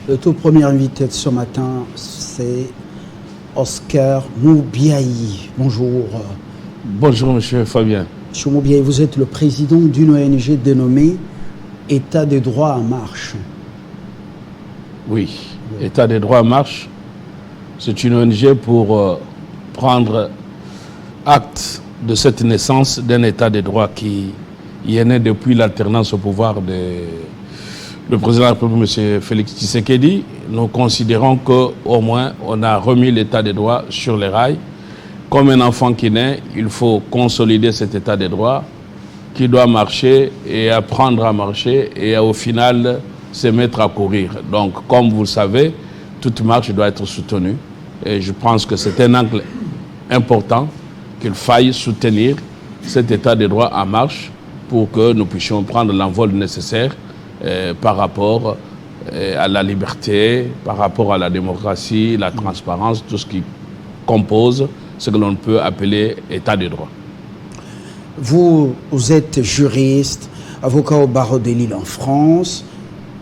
Le tout premier invité de ce matin, c'est Oscar Moubiaï. Bonjour. Bonjour, monsieur Fabien. Monsieur Moubiaï, vous êtes le président d'une ONG dénommée État des droits en marche. Oui, État des droits en marche, c'est une ONG pour prendre acte de cette naissance d'un État des droits qui est né depuis l'alternance au pouvoir le président de la République, M. Félix Tshisekedi. Nous considérons qu'au moins on a remis l'État des droits sur les rails. Comme un enfant qui naît, il faut consolider cet État des droits qui doit marcher et apprendre à marcher et au final se mettre à courir. Donc, comme vous le savez, toute marche doit être soutenue. Et je pense que c'est un angle important qu'il faille soutenir cet État des droits en marche pour que nous puissions prendre l'envol nécessaire par rapport à la liberté, par rapport à la démocratie, la transparence, tout ce qui compose ce que l'on peut appeler État de droit. Vous êtes juriste, avocat au barreau de Lille en France.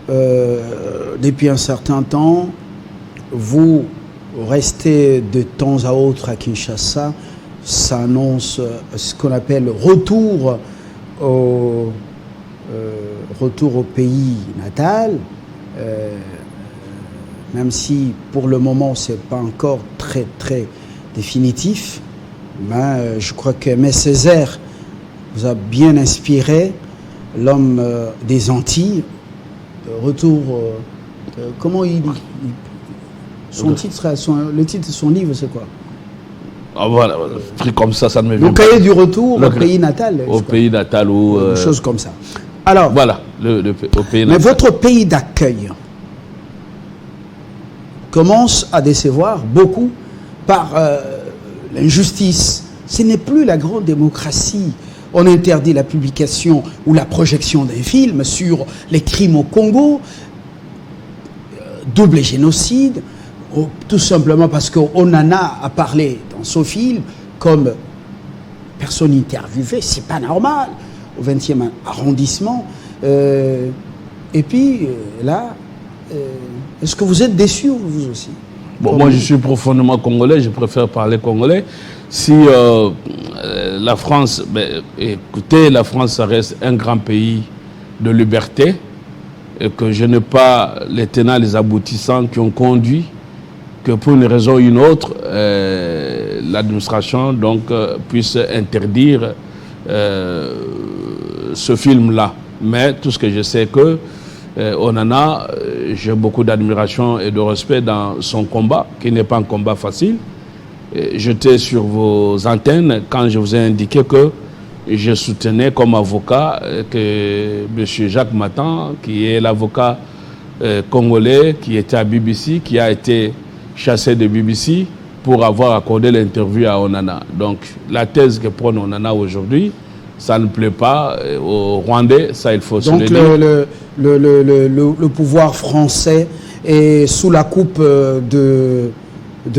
Depuis un certain temps, vous restez de temps à autre à Kinshasa. Ça annonce ce qu'on appelle retour au pays natal, même si pour le moment c'est pas encore très définitif, mais je crois que Aimé Césaire vous a bien inspiré, l'homme des Antilles. Retour, comment son titre, le titre de son livre, c'est quoi? Ah voilà, pris comme ça ne me vient pas. Le cahier du retour au pays natal. Au pays natal ou... Une chose comme ça. Alors, voilà, au pays natal. Mais votre pays d'accueil commence à décevoir beaucoup par l'injustice. Ce n'est plus la grande démocratie. On interdit la publication ou la projection d'un film sur les crimes au Congo, double génocide, tout simplement parce qu'Onana a parlé dans son film comme personne interviewée, c'est pas normal, au 20e arrondissement. Et puis là, est-ce que vous êtes déçu vous aussi? Bon, moi je suis profondément congolais, je préfère parler congolais. Si la France, écoutez, la France ça reste un grand pays de liberté et que je n'ai pas les tenants, les aboutissants qui ont conduit que pour une raison ou une autre, l'administration puisse interdire ce film-là. Mais tout ce que je sais que Onana, j'ai beaucoup d'admiration et de respect dans son combat, qui n'est pas un combat facile. J'étais sur vos antennes quand je vous ai indiqué que je soutenais comme avocat que M. Jacques Matan, qui est l'avocat congolais, qui était à BBC, qui a été chassé de BBC pour avoir accordé l'interview à Onana. Donc la thèse que prône Onana aujourd'hui, ça ne plaît pas aux Rwandais, ça il faut se le dire. Le pouvoir français est sous la coupe de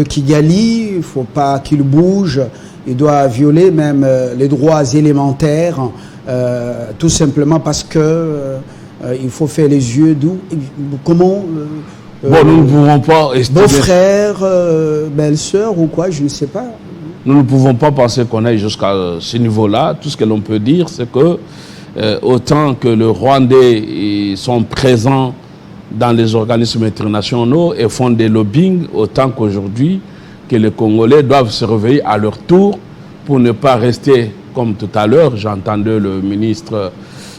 Kigali, il ne faut pas qu'il bouge, il doit violer même les droits élémentaires, tout simplement parce que il faut faire les yeux doux. Comment bon, nous ne pouvons pas estimer... Beau-frère, belle-sœur ou quoi, je ne sais pas. Nous ne pouvons pas penser qu'on aille jusqu'à ce niveau-là. Tout ce que l'on peut dire, c'est que autant que les Rwandais sont présents dans les organismes internationaux et font des lobbying, autant qu'aujourd'hui, que les Congolais doivent se réveiller à leur tour pour ne pas rester, comme tout à l'heure, j'entendais le ministre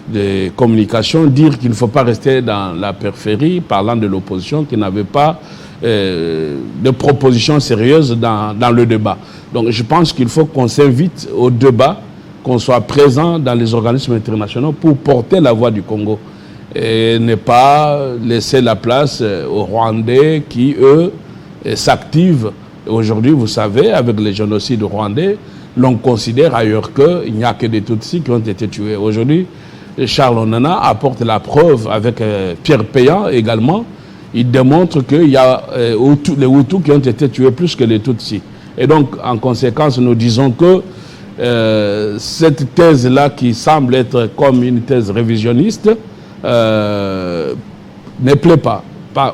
des Communications dire qu'il ne faut pas rester dans la périphérie, parlant de l'opposition qui n'avait pas de propositions sérieuses dans le débat. Donc je pense qu'il faut qu'on s'invite au débat, qu'on soit présent dans les organismes internationaux pour porter la voix du Congo et ne pas laisser la place aux Rwandais qui, eux, s'activent. Aujourd'hui, vous savez, avec les génocides rwandais, l'on considère ailleurs qu'il n'y a que des Tutsis qui ont été tués. Aujourd'hui, Charles Onana apporte la preuve avec Pierre Péan également. Il démontre qu'il y a les Hutus qui ont été tués plus que les Tutsis. Et donc, en conséquence, nous disons que cette thèse-là, qui semble être comme une thèse révisionniste, ne plaît pas.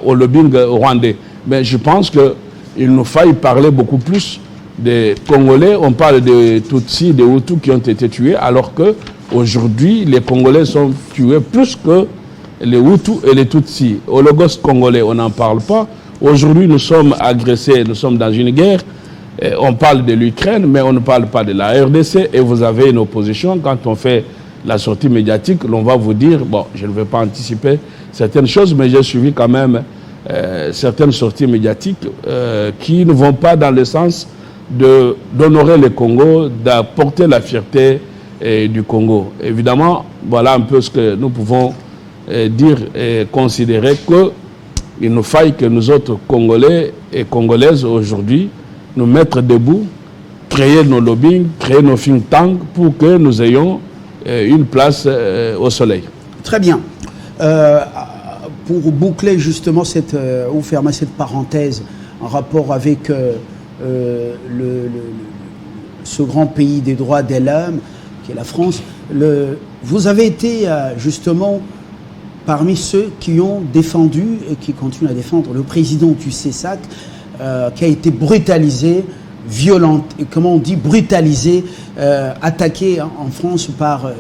au lobbying rwandais. Mais je pense qu'il nous faille parler beaucoup plus des Congolais. On parle des Tutsis, des Hutus qui ont été tués, alors qu'aujourd'hui, les Congolais sont tués plus que les Hutus et les Tutsis. Holocauste congolais, on n'en parle pas. Aujourd'hui, nous sommes agressés, nous sommes dans une guerre. On parle de l'Ukraine, mais on ne parle pas de la RDC. Et vous avez une opposition. Quand on fait la sortie médiatique, l'on va vous dire, bon, je ne vais pas anticiper certaines choses, mais j'ai suivi quand même certaines sorties médiatiques qui ne vont pas dans le sens d'honorer le Congo, d'apporter la fierté du Congo. Évidemment, voilà un peu ce que nous pouvons dire et considérer qu'il nous faille que nous autres Congolais et Congolaises aujourd'hui nous mettre debout, créer nos lobbying, créer nos think tanks pour que nous ayons une place au soleil. Très bien. Pour boucler justement ou fermer cette parenthèse en rapport avec ce grand pays des droits de l'homme qui est la France, vous avez été justement parmi ceux qui ont défendu et qui continuent à défendre le président du CESAC qui a été brutalisé, comment on dit, brutalisé, attaqué en France par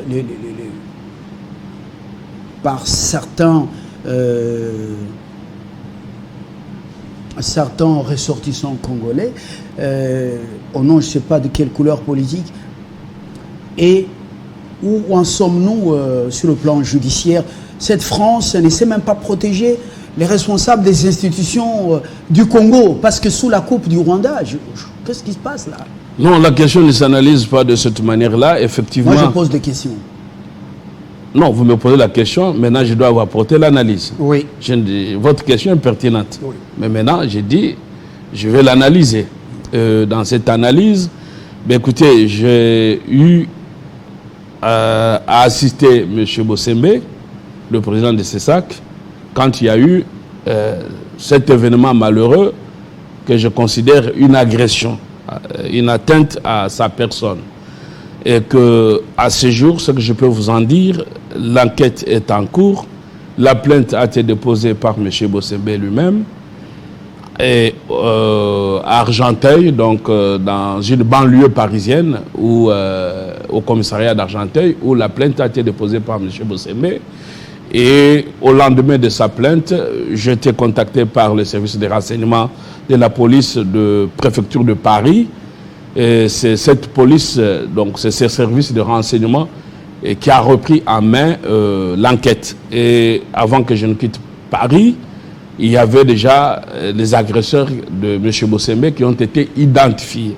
certains ressortissants congolais, au nom, je ne sais pas de quelle couleur politique. Et où en sommes-nous sur le plan judiciaire? Cette France ne sait même pas protéger les responsables des institutions du Congo, parce que sous la coupe du Rwanda, qu'est-ce qui se passe là? Non, la question ne s'analyse pas de cette manière-là, effectivement. Moi, je pose des questions. Non, vous me posez la question, maintenant je dois vous apporter l'analyse. Oui. Votre question est pertinente. Oui. Mais maintenant, j'ai dit, je vais l'analyser. Dans cette analyse, ben écoutez, j'ai eu à assister M. Bosembe, le président de CESAC, quand il y a eu cet événement malheureux que je considère une agression, une atteinte à sa personne. Et qu'à ce jour, ce que je peux vous en dire, l'enquête est en cours, la plainte a été déposée par M. Bosembe lui-même, et à Argenteuil, donc dans une banlieue parisienne, au commissariat d'Argenteuil, où la plainte a été déposée par M. Bosembe. Et au lendemain de sa plainte, j'ai été contacté par le service de renseignement de la police de préfecture de Paris. Et c'est cette police, donc c'est ce service de renseignement qui a repris en main l'enquête. Et avant que je ne quitte Paris, il y avait déjà les agresseurs de M. Bosembe qui ont été identifiés.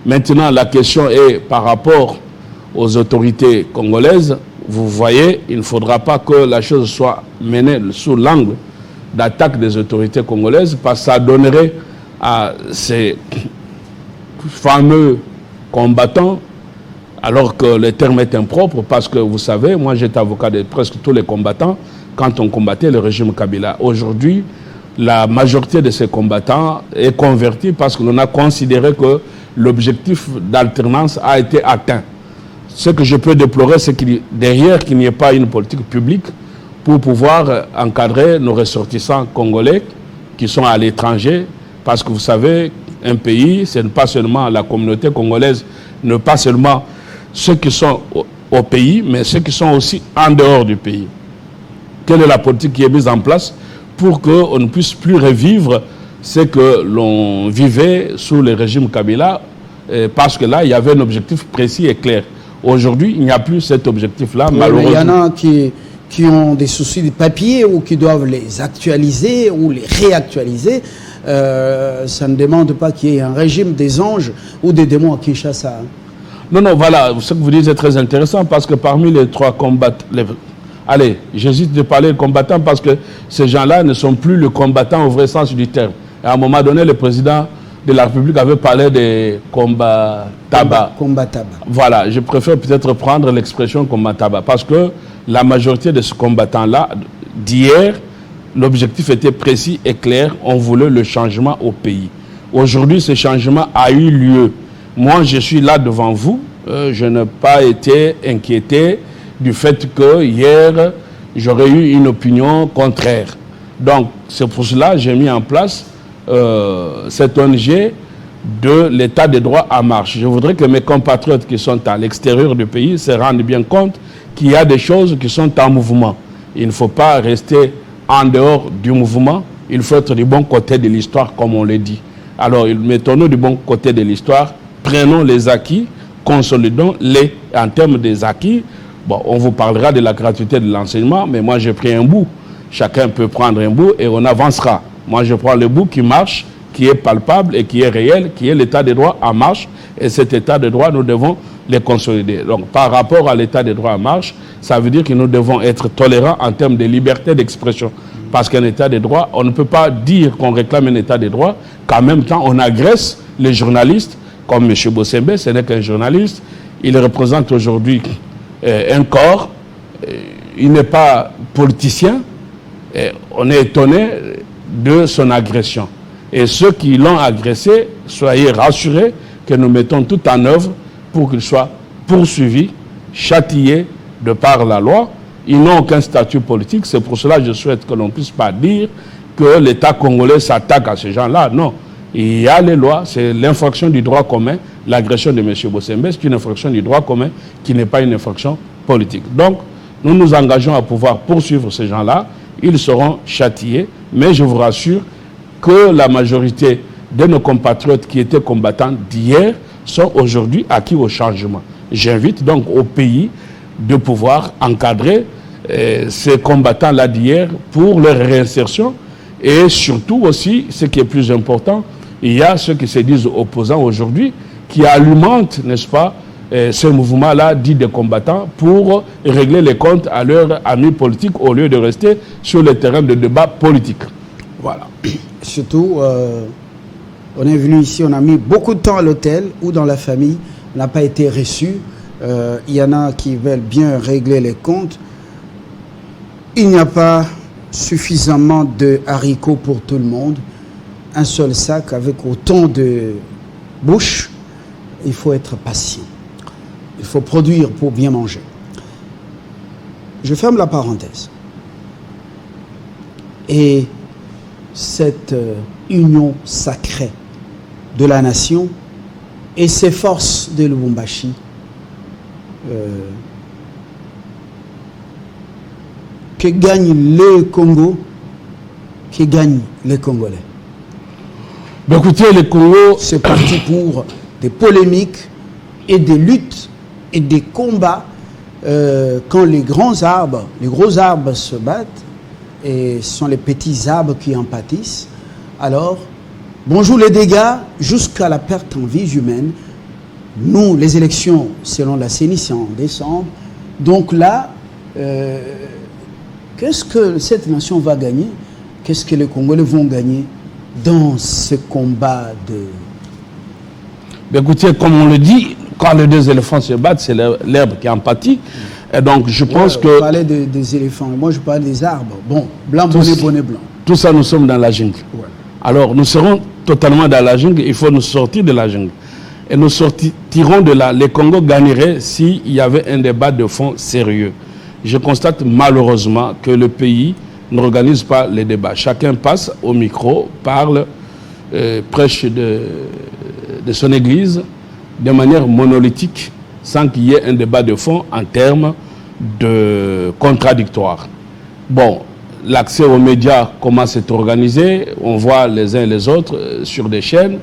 Maintenant, la question est par rapport aux autorités congolaises. Vous voyez, il ne faudra pas que la chose soit menée sous l'angle d'attaque des autorités congolaises, parce que ça donnerait à ces fameux combattants, alors que le terme est impropre, parce que vous savez, moi j'étais avocat de presque tous les combattants quand on combattait le régime Kabila. Aujourd'hui, la majorité de ces combattants est convertie parce que l'on a considéré que l'objectif d'alternance a été atteint. Ce que je peux déplorer, c'est qu'il n'y ait pas une politique publique pour pouvoir encadrer nos ressortissants congolais qui sont à l'étranger. Parce que vous savez, un pays, ce n'est pas seulement la communauté congolaise, ne pas seulement ceux qui sont au pays, mais ceux qui sont aussi en dehors du pays. Quelle est la politique qui est mise en place pour qu'on ne puisse plus revivre ce que l'on vivait sous le régime Kabila, parce que là, il y avait un objectif précis et clair. Aujourd'hui, il n'y a plus cet objectif-là, oui, malheureusement. Il y en a qui ont des soucis de papier ou qui doivent les actualiser ou les réactualiser. Ça ne demande pas qu'il y ait un régime des anges ou des démons à Kinshasa. Non, non, voilà, ce que vous dites est très intéressant parce que parmi les trois combattants... Allez, j'hésite de parler de combattants parce que ces gens-là ne sont plus le combattant au vrai sens du terme. À un moment donné, le président de la République avait parlé des combats tabac. Combat tabac. Voilà, je préfère peut-être prendre l'expression combat tabac parce que la majorité de ces combattants-là, d'hier, l'objectif était précis et clair. On voulait le changement au pays. Aujourd'hui, ce changement a eu lieu. Moi, je suis là devant vous. Je n'ai pas été inquiété du fait que hier, j'aurais eu une opinion contraire. Donc, c'est pour cela que j'ai mis en place cette ONG de l'état de droit en marche. Je voudrais que mes compatriotes qui sont à l'extérieur du pays se rendent bien compte qu'il y a des choses qui sont en mouvement. Il ne faut pas rester en dehors du mouvement, il faut être du bon côté de l'histoire, comme on le dit. Alors, mettons-nous du bon côté de l'histoire, prenons les acquis, consolidons-les en termes des acquis. Bon, on vous parlera de la gratuité de l'enseignement, mais moi j'ai pris un bout. Chacun peut prendre un bout et on avancera. Moi je prends le bout qui marche, qui est palpable et qui est réel, qui est l'état de droit en marche. Et cet état de droit, nous devons les consolider. Donc par rapport à l'état de droit en marche, ça veut dire que nous devons être tolérants en termes de liberté d'expression. Parce qu'un état de droit, on ne peut pas dire qu'on réclame un état de droit, qu'en même temps on agresse les journalistes, comme M. Bossembe, ce n'est qu'un journaliste. Il représente aujourd'hui un corps, il n'est pas politicien. Et on est étonné de son agression. Et ceux qui l'ont agressé, soyez rassurés que nous mettons tout en œuvre pour qu'il soit poursuivi, châtié de par la loi. Ils n'ont aucun statut politique. C'est pour cela que je souhaite que l'on ne puisse pas dire que l'État congolais s'attaque à ces gens-là. Non. Il y a les lois, c'est l'infraction du droit commun. L'agression de M. Bossembe, c'est une infraction du droit commun qui n'est pas une infraction politique. Donc, nous nous engageons à pouvoir poursuivre ces gens-là. Ils seront châtiés, mais je vous rassure que la majorité de nos compatriotes qui étaient combattants d'hier sont aujourd'hui acquis au changement. J'invite donc au pays de pouvoir encadrer ces combattants-là d'hier pour leur réinsertion et surtout aussi, ce qui est plus important, il y a ceux qui se disent opposants aujourd'hui qui alimentent, n'est-ce pas, ce mouvement-là dit des combattants pour régler les comptes à leurs amis politiques au lieu de rester sur le terrain de débat politique. Voilà. Surtout, on est venu ici, on a mis beaucoup de temps à l'hôtel ou dans la famille, on n'a pas été reçu. Il y en a qui veulent bien régler les comptes. Il n'y a pas suffisamment de haricots pour tout le monde. Un seul sac avec autant de bouches, il faut être patient. Il faut produire pour bien manger. Je ferme la parenthèse. Et cette union sacrée de la nation et ces forces de Lubumbashi que gagne le Congo, qui gagne les Congolais. Mais écoutez, le Congo, c'est parti pour des polémiques et des luttes et des combats quand les gros arbres se battent et ce sont les petits arbres qui en pâtissent. Alors, bonjour les dégâts jusqu'à la perte en vie humaine. Nous, les élections, selon la CENI, c'est en décembre. Donc là, qu'est-ce que cette nation va gagner? Qu'est-ce que les Congolais vont gagner dans ce combat de... Mais écoutez, comme on le dit, quand les deux éléphants se battent, c'est l'herbe qui en pâtit. Et donc, je pense que... On parlait des éléphants. Moi, je parlais des arbres. Bon, blanc, bonnet, blanc. Tout ça, nous sommes dans la jungle. Ouais. Alors, nous serons totalement dans la jungle. Il faut nous sortir de la jungle. Et nous sortirons de là. Les Congo gagneraient s'il y avait un débat de fond sérieux. Je constate malheureusement que le pays ne organise pas les débats. Chacun passe au micro, parle, prêche de son église de manière monolithique, sans qu'il y ait un débat de fond en termes de contradictoire. Bon, l'accès aux médias commence à être organisé, on voit les uns et les autres sur des chaînes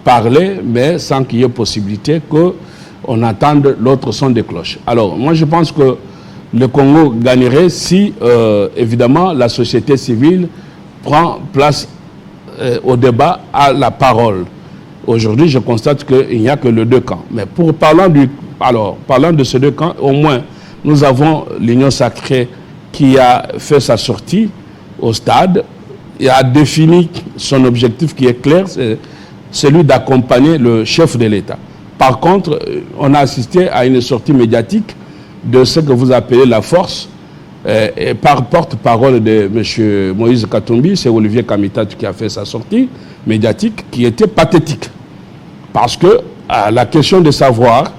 parler, mais sans qu'il y ait possibilité qu'on entende l'autre son des cloches. Alors, moi je pense que le Congo gagnerait si, évidemment, la société civile prend place au débat, à la parole. Aujourd'hui, je constate qu'il n'y a que les deux camps. Mais parlant de ces deux camps, au moins, nous avons l'Union sacrée qui a fait sa sortie au stade et a défini son objectif qui est clair, c'est celui d'accompagner le chef de l'État. Par contre, on a assisté à une sortie médiatique de ce que vous appelez la force, et par porte-parole de M. Moïse Katumbi, c'est Olivier Kamitat qui a fait sa sortie médiatique, qui était pathétique. Parce que la question de savoir,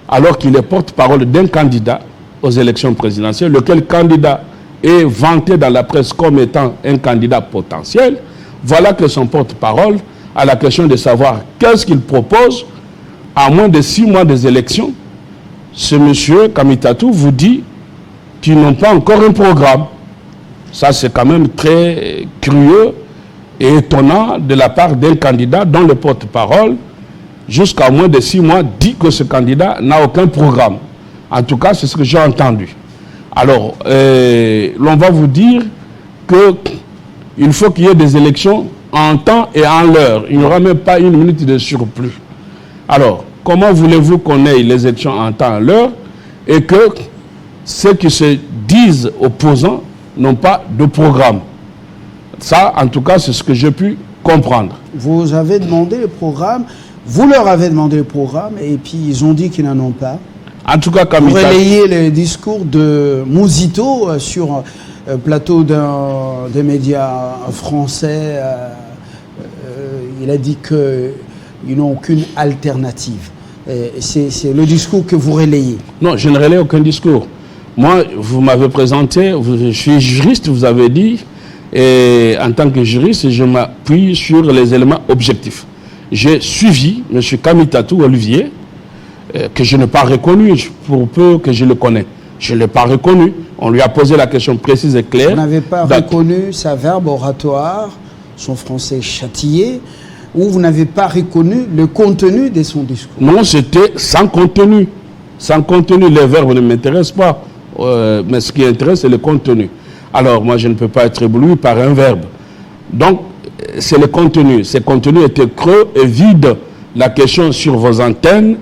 alors qu'il est porte-parole d'un candidat aux élections présidentielles, lequel candidat est vanté dans la presse comme étant un candidat potentiel, voilà que son porte-parole a la question de savoir qu'est-ce qu'il propose à moins de 6 mois des élections. Ce monsieur Kamitatou vous dit qu'ils n'ont pas encore un programme. Ça, c'est quand même très curieux et étonnant de la part d'un candidat dont le porte-parole, jusqu'à moins de 6 mois, dit que ce candidat n'a aucun programme. En tout cas, c'est ce que j'ai entendu. Alors, l'on va vous dire qu'il faut qu'il y ait des élections en temps et en l'heure. Il n'y aura même pas une minute de surplus. Alors, comment voulez-vous qu'on ait les élections en temps et en l'heure et que ceux qui se disent opposants n'ont pas de programme? Ça, en tout cas, c'est ce que j'ai pu comprendre. Vous avez demandé le programme, vous leur avez demandé le programme, et puis ils ont dit qu'ils n'en ont pas. En tout cas, Vous relayez le discours de Mouzito sur plateau des médias français. Il a dit qu'ils n'ont aucune alternative. C'est le discours que vous relayez. Non, je ne relaye aucun discours. Moi, vous m'avez présenté, je suis juriste, vous avez dit, et en tant que juriste, je m'appuie sur les éléments objectifs. J'ai suivi M. Kamitatou Olivier, que je n'ai pas reconnu, pour peu que je le connais. Je ne l'ai pas reconnu. On lui a posé la question précise et claire. Vous n'avez pas reconnu sa verbe oratoire, son français châtié, ou vous n'avez pas reconnu le contenu de son discours? Non, c'était sans contenu. Sans contenu, les verbes ne m'intéressent pas. Mais ce qui intéresse, c'est le contenu. Alors, moi, je ne peux pas être ébloui par un verbe. Donc, c'est le contenu. Ce contenu était creux et vide. La question sur vos antennes,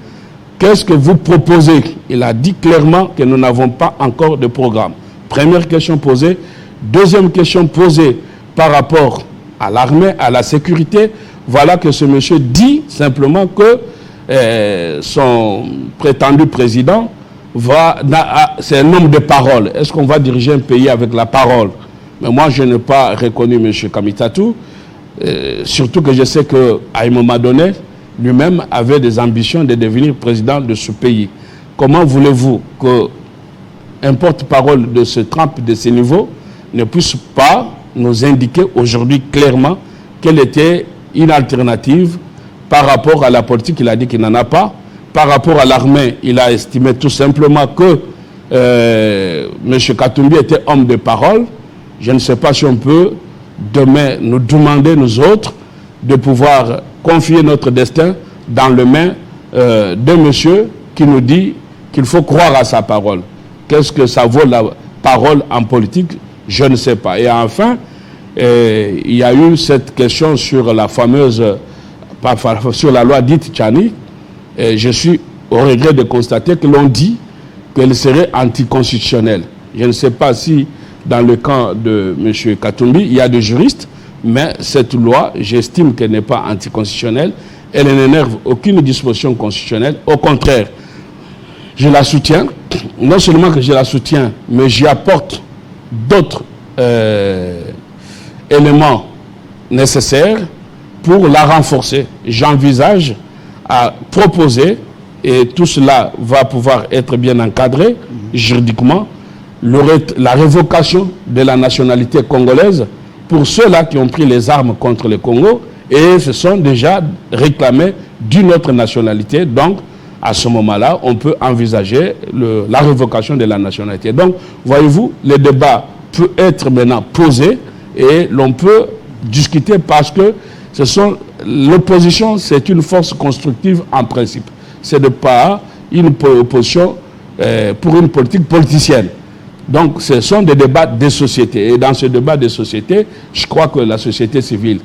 qu'est-ce que vous proposez? Il a dit clairement que nous n'avons pas encore de programme. Première question posée. Deuxième question posée par rapport à l'armée, à la sécurité. Voilà que ce monsieur dit simplement que son prétendu président c'est un homme de parole. Est-ce qu'on va diriger un pays avec la parole? Mais moi, je n'ai pas reconnu M. Kamitatou, surtout que je sais qu'à un moment donné, lui-même avait des ambitions de devenir président de ce pays. Comment voulez-vous qu'un porte-parole de ce trempe, de ce niveau, ne puisse pas nous indiquer aujourd'hui clairement quelle était une alternative par rapport à la politique? Il a dit qu'il n'en a pas. Par rapport à l'armée, il a estimé tout simplement que M. Katumbi était homme de parole. Je ne sais pas si on peut demain nous demander, nous autres, de pouvoir confier notre destin dans les mains d'un monsieur qui nous dit qu'il faut croire à sa parole. Qu'est-ce que ça vaut la parole en politique? Je ne sais pas. Et enfin, il y a eu cette question sur la fameuse, sur la loi dite Tchani. Je suis au regret de constater que l'on dit qu'elle serait anticonstitutionnelle. Je ne sais pas si dans le camp de M. Katumbi, il y a des juristes, mais cette loi, j'estime qu'elle n'est pas anticonstitutionnelle. Elle n'énerve aucune disposition constitutionnelle. Au contraire, je la soutiens. Non seulement que je la soutiens, mais j'y apporte d'autres éléments nécessaires pour la renforcer. J'envisage à proposer, et tout cela va pouvoir être bien encadré juridiquement, la révocation de la nationalité congolaise pour ceux-là qui ont pris les armes contre le Congo et se sont déjà réclamés d'une autre nationalité. Donc, à ce moment-là, on peut envisager la révocation de la nationalité. Donc, voyez-vous, le débat peut être maintenant posé et l'on peut discuter parce que l'opposition, c'est une force constructive en principe. Ce n'est pas une opposition pour une politique politicienne. Donc, ce sont des débats de société. Et dans ce débat de société, je crois que la société civile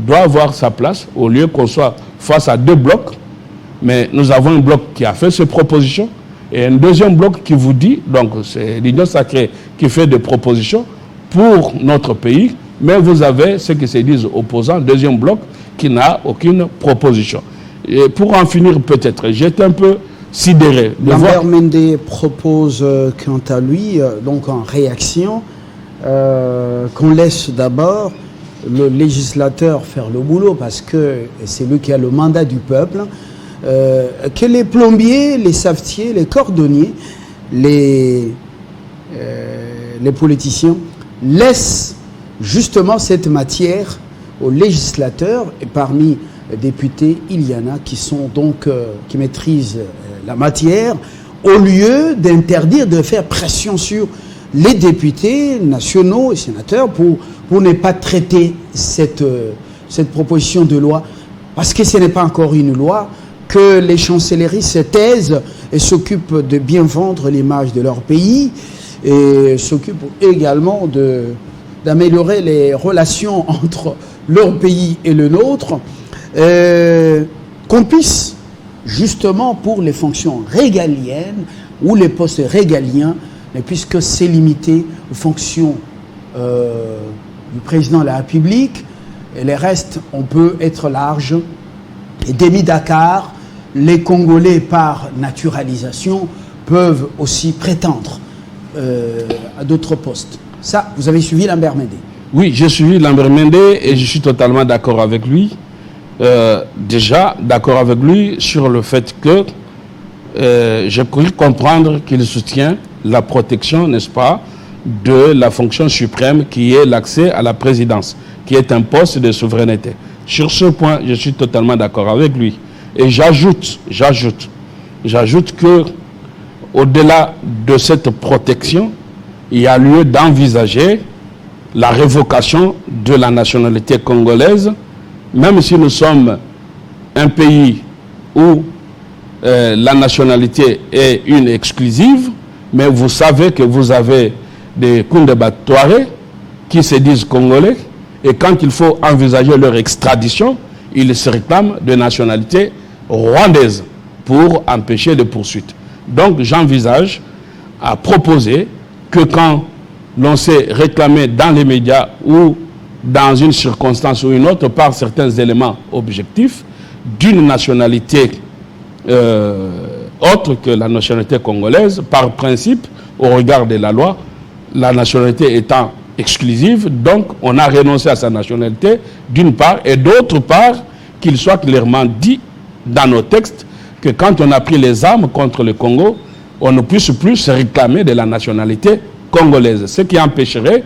doit avoir sa place au lieu qu'on soit face à deux blocs. Mais nous avons un bloc qui a fait ses propositions et un deuxième bloc qui vous dit, donc c'est l'Union sacrée qui fait des propositions pour notre pays. Mais vous avez ceux qui se disent opposants, deuxième bloc, qui n'a aucune proposition. Et pour en finir peut-être, j'étais un peu sidéré de Lambert Mende propose quant à lui, donc en réaction, qu'on laisse d'abord le législateur faire le boulot parce que c'est lui qui a le mandat du peuple, que les plombiers, les savetiers, les cordonniers, les les politiciens laissent justement cette matière aux législateurs, et parmi les députés, il y en a qui sont donc qui maîtrisent la matière, au lieu d'interdire, de faire pression sur les députés nationaux et sénateurs pour ne pas traiter cette proposition de loi, parce que ce n'est pas encore une loi, que les chancelleries se taisent et s'occupent de bien vendre l'image de leur pays et s'occupent également d'améliorer les relations entre leur pays et le nôtre, qu'on puisse justement pour les fonctions régaliennes ou les postes régaliens, mais puisque c'est limité aux fonctions du président de la République, et les restes, on peut être large. Et demi Dakar, les Congolais par naturalisation peuvent aussi prétendre à d'autres postes. Ça, vous avez suivi Lambert Mende? Oui, j'ai suivi Lambert Mende et je suis totalement d'accord avec lui. Déjà, d'accord avec lui sur le fait que j'ai cru comprendre qu'il soutient la protection, n'est-ce pas, de la fonction suprême qui est l'accès à la présidence, qui est un poste de souveraineté. Sur ce point, je suis totalement d'accord avec lui. Et j'ajoute que, au-delà de cette protection, il y a lieu d'envisager la révocation de la nationalité congolaise, même si nous sommes un pays où la nationalité est une exclusive, mais vous savez que vous avez des Koundéba Touareg qui se disent congolais, et quand il faut envisager leur extradition, ils se réclament de nationalité rwandaise pour empêcher les poursuites. Donc j'envisage à proposer que quand l'on s'est réclamé dans les médias ou dans une circonstance ou une autre par certains éléments objectifs d'une nationalité autre que la nationalité congolaise, par principe, au regard de la loi, la nationalité étant exclusive, donc on a renoncé à sa nationalité d'une part, et d'autre part, qu'il soit clairement dit dans nos textes que quand on a pris les armes contre le Congo, on ne puisse plus se réclamer de la nationalité congolaise, ce qui empêcherait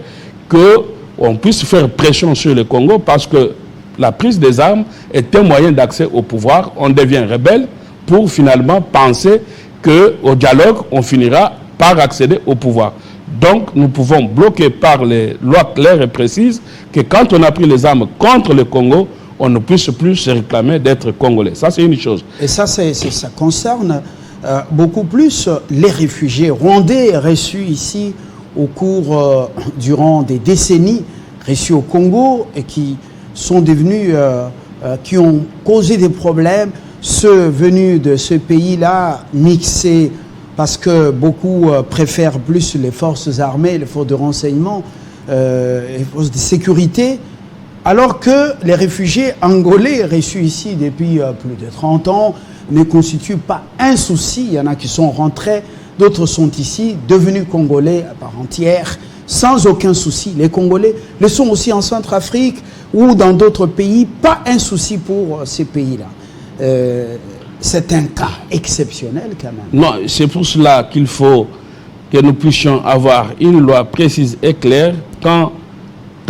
qu'on puisse faire pression sur le Congo, parce que la prise des armes est un moyen d'accès au pouvoir. On devient rebelle pour finalement penser qu'au dialogue, on finira par accéder au pouvoir. Donc, nous pouvons bloquer par les lois claires et précises que quand on a pris les armes contre le Congo, on ne puisse plus se réclamer d'être congolais. Ça, c'est une chose. Et ça, ça concerne beaucoup plus les réfugiés rwandais reçus ici au cours, durant des décennies, reçus au Congo et qui sont devenus, qui ont causé des problèmes, ceux venus de ce pays-là, mixés, parce que beaucoup préfèrent plus les forces armées, les forces de renseignement, les forces de sécurité, alors que les réfugiés angolais reçus ici depuis plus de 30 ans ne constituent pas un souci. Il y en a qui sont rentrés, d'autres sont ici, devenus congolais à part entière, sans aucun souci. Les Congolais le sont aussi en Centrafrique ou dans d'autres pays, pas un souci pour ces pays-là. C'est un cas exceptionnel quand même. Non, c'est pour cela qu'il faut que nous puissions avoir une loi précise et claire quant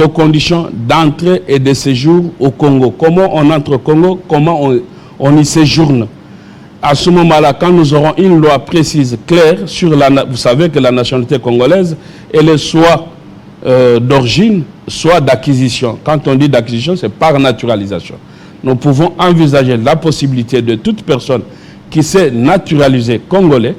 aux conditions d'entrée et de séjour au Congo. Comment on entre au Congo, comment on y séjourne. À ce moment-là, quand nous aurons une loi précise, claire, sur vous savez que la nationalité congolaise, elle est soit d'origine, soit d'acquisition. Quand on dit d'acquisition, c'est par naturalisation. Nous pouvons envisager la possibilité de toute personne qui s'est naturalisée congolais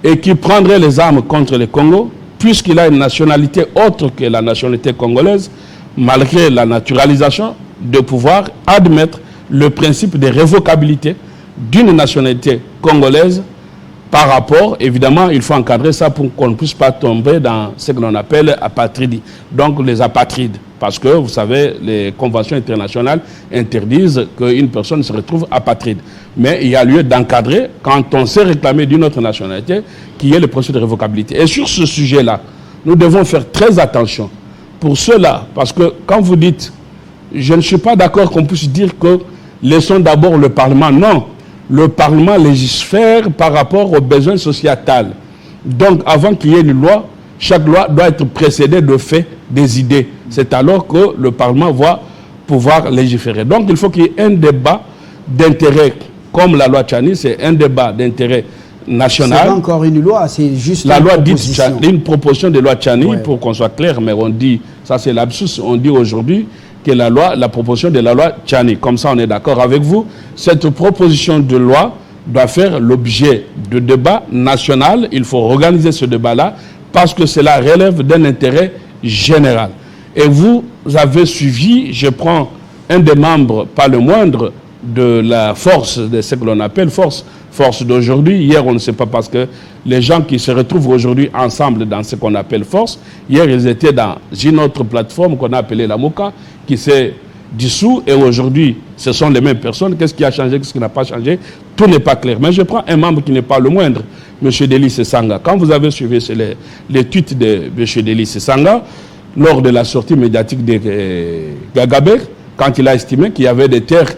et qui prendrait les armes contre le Congo, puisqu'il a une nationalité autre que la nationalité congolaise, malgré la naturalisation, de pouvoir admettre le principe de révocabilité d'une nationalité congolaise par rapport, évidemment, il faut encadrer ça pour qu'on ne puisse pas tomber dans ce que l'on appelle apatridie. Donc les apatrides, parce que vous savez, les conventions internationales interdisent qu'une personne se retrouve apatride. Mais il y a lieu d'encadrer quand on s'est réclamé d'une autre nationalité, qui est le processus de révocabilité. Et sur ce sujet-là, nous devons faire très attention. Pour cela, parce que quand vous dites, je ne suis pas d'accord qu'on puisse dire que laissons d'abord le Parlement. Non. Le Parlement légifère par rapport aux besoins sociétals. Donc, avant qu'il y ait une loi, chaque loi doit être précédée de faits, des idées. C'est alors que le Parlement va pouvoir légiférer. Donc il faut qu'il y ait un débat d'intérêt, comme la loi Tchani, c'est un débat d'intérêt national. C'est pas encore une loi, c'est juste la une loi proposition. Une proposition de loi Tchani, Ouais. pour qu'on soit clair, mais on dit, ça c'est l'absus, on dit aujourd'hui que la proposition de la loi Tchani, comme ça on est d'accord avec vous, cette proposition de loi doit faire l'objet de débats national. Il faut organiser ce débat-là parce que cela relève d'un intérêt général. Et vous avez suivi, je prends un des membres, pas le moindre, de la force, de ce que l'on appelle force d'aujourd'hui. Hier, on ne sait pas parce que les gens qui se retrouvent aujourd'hui ensemble dans ce qu'on appelle force, hier, ils étaient dans une autre plateforme qu'on a appelée la MOCA, qui s'est dissous, et aujourd'hui, ce sont les mêmes personnes. Qu'est-ce qui a changé, qu'est-ce qui n'a pas changé? Tout n'est pas clair. Mais je prends un membre qui n'est pas le moindre, M. Délice Sanga. Quand vous avez suivi les tweets de M. Délice Sanga, lors de la sortie médiatique de Gagabé, quand il a estimé qu'il y avait des terres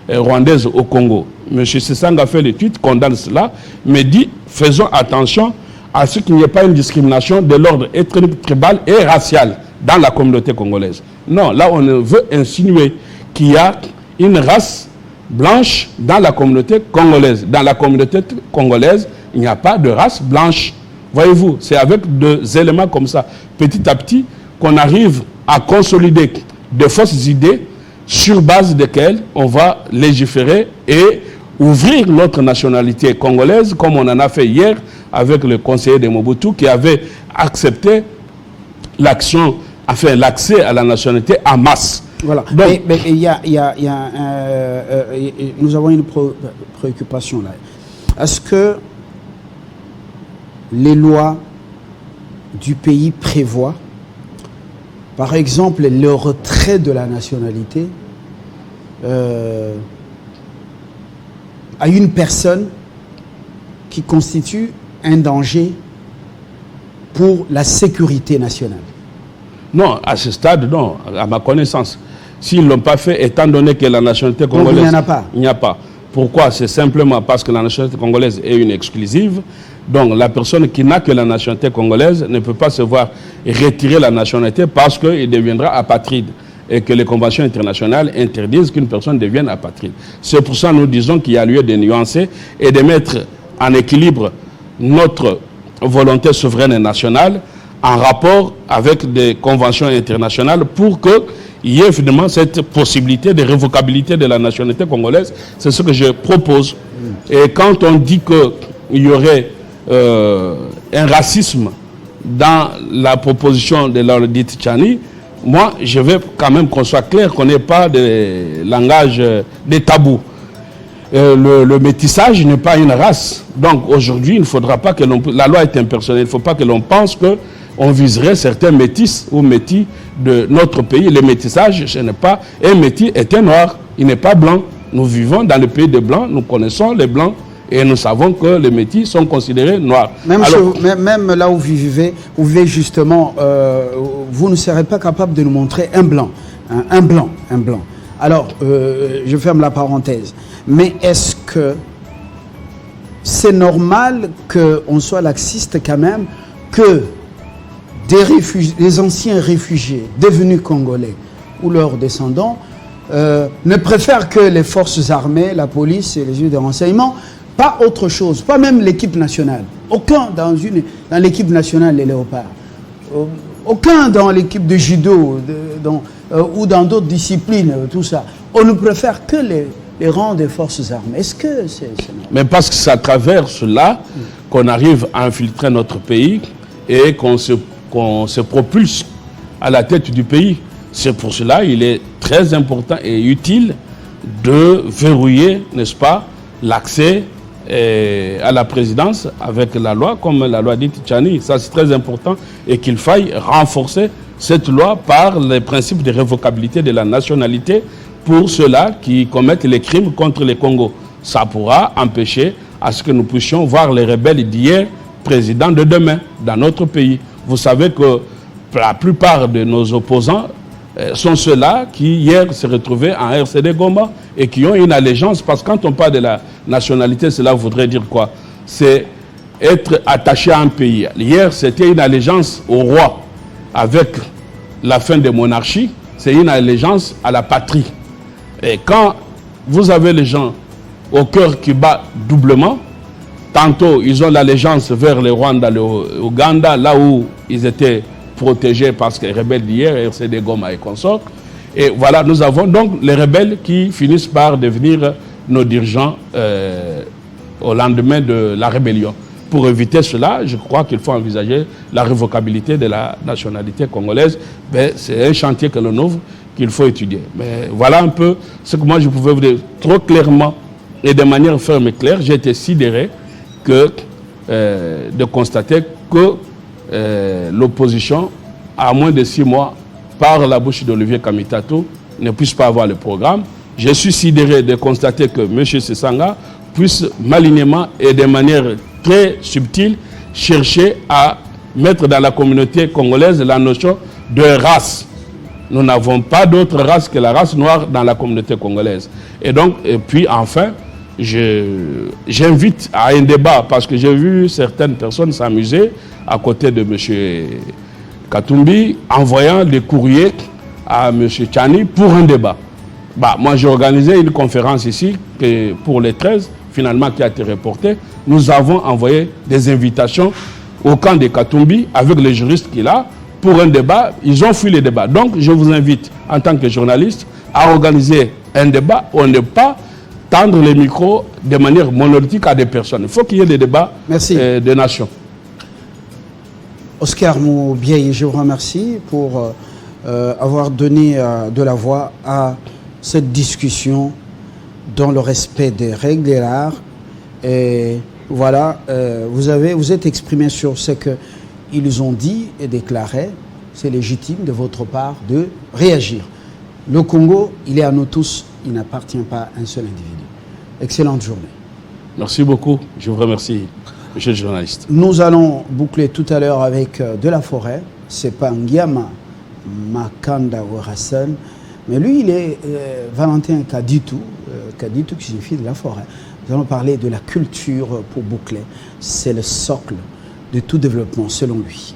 rwandaises au Congo, M. Sanga a fait le tweet, condamne cela, mais dit, faisons attention à ce qu'il n'y ait pas une discrimination de l'ordre ethnique, tribal et racial dans la communauté congolaise. Non, là on veut insinuer qu'il y a une race blanche dans la communauté congolaise. Dans la communauté congolaise, il n'y a pas de race blanche. Voyez-vous, c'est avec des éléments comme ça, petit à petit, qu'on arrive à consolider de fausses idées sur base desquelles on va légiférer et ouvrir notre nationalité congolaise, comme on en a fait hier avec le conseiller de Mobutu qui avait accepté l'action, enfin l'accès à la nationalité en masse. Voilà. Donc, mais nous avons une préoccupation là. Est-ce que les lois du pays prévoient, par exemple, le retrait de la nationalité à une personne qui constitue un danger pour la sécurité nationale? Non, à ce stade, non, à ma connaissance. S'ils ne l'ont pas fait, étant donné que la nationalité congolaise... Donc, il n'y en a pas. Il n'y a pas. Pourquoi? C'est simplement parce que la nationalité congolaise est une exclusive. Donc, la personne qui n'a que la nationalité congolaise ne peut pas se voir retirer la nationalité parce qu'il deviendra apatride et que les conventions internationales interdisent qu'une personne devienne apatride. C'est pour ça que nous disons qu'il y a lieu de nuancer et de mettre en équilibre notre volonté souveraine et nationale en rapport avec des conventions internationales pour qu'il y ait finalement cette possibilité de révocabilité de la nationalité congolaise. C'est ce que je propose. Et quand on dit qu'il y aurait un racisme dans la proposition de l'ordite Tchani, moi, je veux quand même qu'on soit clair, qu'on n'ait pas de langage, des tabous. Le métissage n'est pas une race. Donc aujourd'hui, il ne faudra pas que la loi est impersonnelle. Il ne faut pas que l'on pense qu'on viserait certains métis ou métis de notre pays. Le métissage, ce n'est pas... Un métis est un noir, il n'est pas blanc. Nous vivons dans le pays des blancs, nous connaissons les blancs et nous savons que les métis sont considérés noirs. Même là où vous vivez justement, vous ne serez pas capable de nous montrer un blanc. Un blanc. Alors, je ferme la parenthèse. Mais est-ce que c'est normal qu'on soit laxiste quand même, que des anciens réfugiés devenus congolais ou leurs descendants ne préfèrent que les forces armées, la police et les yeux de renseignement, pas autre chose, pas même l'équipe nationale. Aucun dans l'équipe nationale, les léopards. Aucun dans l'équipe de judo ou dans d'autres disciplines, tout ça. On ne préfère que les rangs des forces armées. Est-ce que c'est normal? Mais parce que c'est à travers cela qu'on arrive à infiltrer notre pays et qu'on se propulse à la tête du pays. C'est pour cela qu'il est très important et utile de verrouiller, n'est-ce pas, l'accès à la présidence avec la loi, comme la loi dite Tchani. Ça, c'est très important et qu'il faille renforcer cette loi par les principes de révocabilité de la nationalité pour ceux-là qui commettent les crimes contre le Congo. Ça pourra empêcher à ce que nous puissions voir les rebelles d'hier, présidents de demain, dans notre pays. Vous savez que la plupart de nos opposants sont ceux-là qui hier se retrouvaient en RCD Goma et qui ont une allégeance, parce que quand on parle de la nationalité, cela voudrait dire quoi? C'est être attaché à un pays. Hier, c'était une allégeance au roi. Avec la fin des monarchies, c'est une allégeance à la patrie. Et quand vous avez les gens au cœur qui bat doublement, tantôt ils ont l'allégeance vers le Rwanda, le Ouganda, là où ils étaient protégés parce que les rebelles d'hier, RCD Goma et consorts. Et voilà, nous avons donc les rebelles qui finissent par devenir nos dirigeants au lendemain de la rébellion. Pour éviter cela, je crois qu'il faut envisager la révocabilité de la nationalité congolaise. C'est un chantier que l'on ouvre, qu'il faut étudier. Mais voilà un peu ce que moi je pouvais vous dire trop clairement et de manière ferme et claire. J'ai été sidéré de constater que l'opposition, à moins de 6 mois, par la bouche d'Olivier Kamitatou, ne puisse pas avoir le programme. Je suis sidéré de constater que M. Sesanga puisse malignement et de manière très subtile chercher à mettre dans la communauté congolaise la notion de race. Nous n'avons pas d'autre race que la race noire dans la communauté congolaise. Et donc, et puis enfin, j'invite à un débat, parce que j'ai vu certaines personnes s'amuser à côté de M. Katumbi, envoyant des courriers à M. Tchani pour un débat. Moi, j'ai organisé une conférence ici pour les 13, finalement, qui a été reportée. Nous avons envoyé des invitations au camp de Katumbi avec les juristes qu'il a pour un débat. Ils ont fui les débats. Donc, je vous invite, en tant que journaliste, à organiser un débat où on ne pas tendre les micros de manière monolithique à des personnes. Il faut qu'il y ait des débats de nations. Oscar Moubiaye, je vous remercie pour avoir donné de la voix à cette discussion dans le respect des règles de l'art. Et voilà, vous êtes exprimé sur ce qu'ils ont dit et déclaré. C'est légitime de votre part de réagir. Le Congo, il est à nous tous, il n'appartient pas à un seul individu. Excellente journée. Merci beaucoup, je vous remercie, monsieur le journaliste. Nous allons boucler tout à l'heure avec De La Forêt. C'est pas Ngiama Makanda Hassan, mais lui, il est Valentin Kaditou, Kaditou qui signifie De La Forêt. Nous allons parler de la culture pour boucler. C'est le socle de tout développement, selon lui.